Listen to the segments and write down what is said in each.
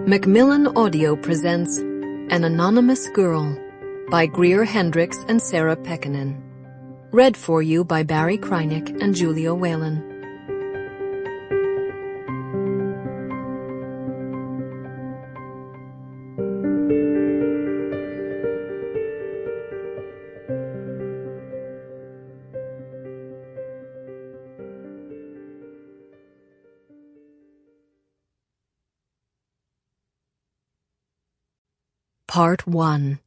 Macmillan Audio presents An Anonymous Girl by Greer Hendricks and Sarah Pekkanen. Read for you by Barrie Kreinik and Julia Whelan. Part 1.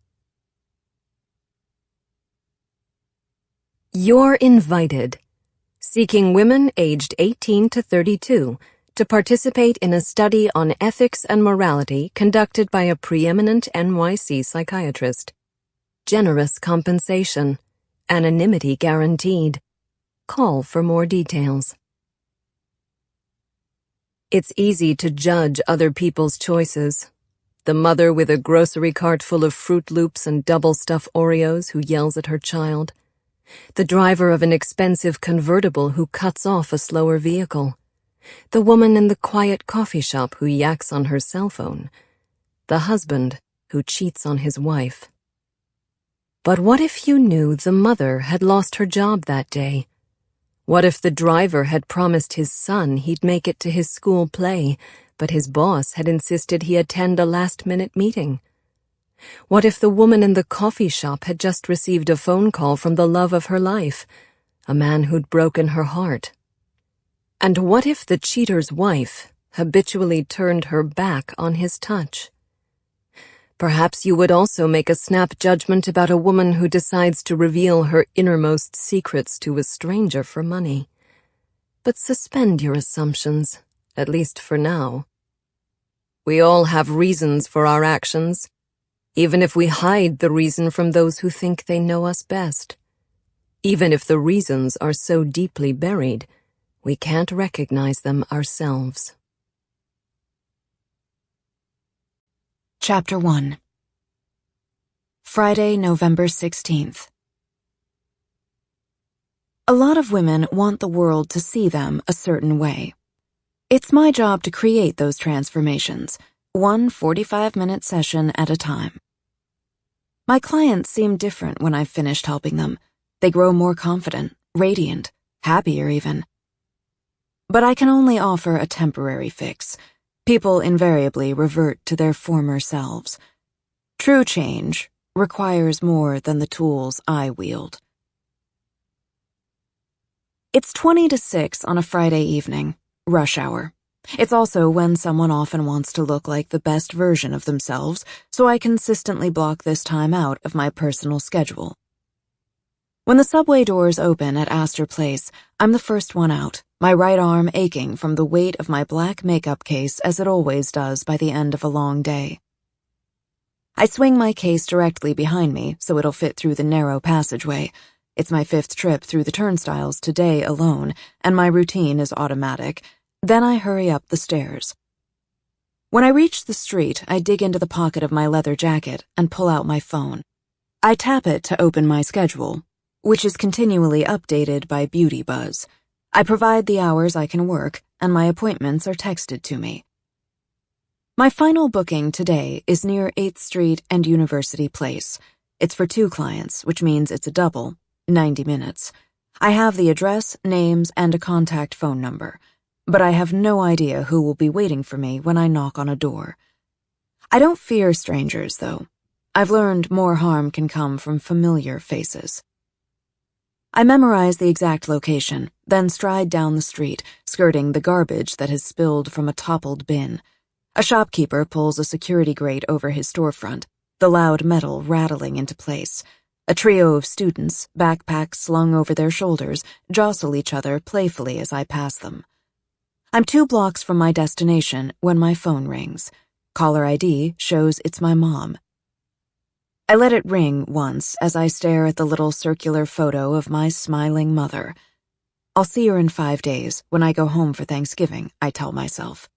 You're invited. Seeking women aged 18 to 32 to participate in a study on ethics and morality conducted by a preeminent NYC psychiatrist. Generous compensation. Anonymity guaranteed. Call for more details. It's easy to judge other people's choices. The mother with a grocery cart full of Fruit Loops and double-stuff Oreos who yells at her child. The driver of an expensive convertible who cuts off a slower vehicle. The woman in the quiet coffee shop who yaks on her cell phone. The husband who cheats on his wife. But what if you knew the mother had lost her job that day? What if the driver had promised his son he'd make it to his school play, but his boss had insisted he attend a last-minute meeting? What if the woman in the coffee shop had just received a phone call from the love of her life, a man who'd broken her heart? And what if the cheater's wife habitually turned her back on his touch? Perhaps you would also make a snap judgment about a woman who decides to reveal her innermost secrets to a stranger for money. But suspend your assumptions, at least for now. We all have reasons for our actions, even if we hide the reason from those who think they know us best. Even if the reasons are so deeply buried, we can't recognize them ourselves. Chapter 1. Friday, November 16th. A lot of women want the world to see them a certain way. It's my job to create those transformations, one 45-minute session at a time. My clients seem different when I've finished helping them. They grow more confident, radiant, happier even. But I can only offer a temporary fix. People invariably revert to their former selves. True change requires more than the tools I wield. It's 20 to 6 on a Friday evening, rush hour. It's also when someone often wants to look like the best version of themselves, so I consistently block this time out of my personal schedule. When the subway doors open at Astor Place, I'm the first one out, my right arm aching from the weight of my black makeup case as it always does by the end of a long day. I swing my case directly behind me so it'll fit through the narrow passageway. It's my 5th trip through the turnstiles today alone, and my routine is automatic. Then I hurry up the stairs. When I reach the street, I dig into the pocket of my leather jacket and pull out my phone. I tap it to open my schedule, which is continually updated by Beauty Buzz. I provide the hours I can work, and my appointments are texted to me. My final booking today is near 8th Street and University Place. It's for 2 clients, which means it's a double, 90 minutes. I have the address, names, and a contact phone number, but I have no idea who will be waiting for me when I knock on a door. I don't fear strangers, though. I've learned more harm can come from familiar faces. I memorize the exact location, then stride down the street, skirting the garbage that has spilled from a toppled bin. A shopkeeper pulls a security grate over his storefront, the loud metal rattling into place. A trio of students, backpacks slung over their shoulders, jostle each other playfully as I pass them. I'm 2 blocks from my destination when my phone rings. Caller ID shows it's my mom. I let it ring once as I stare at the little circular photo of my smiling mother. I'll see her in 5 days when I go home for Thanksgiving, I tell myself.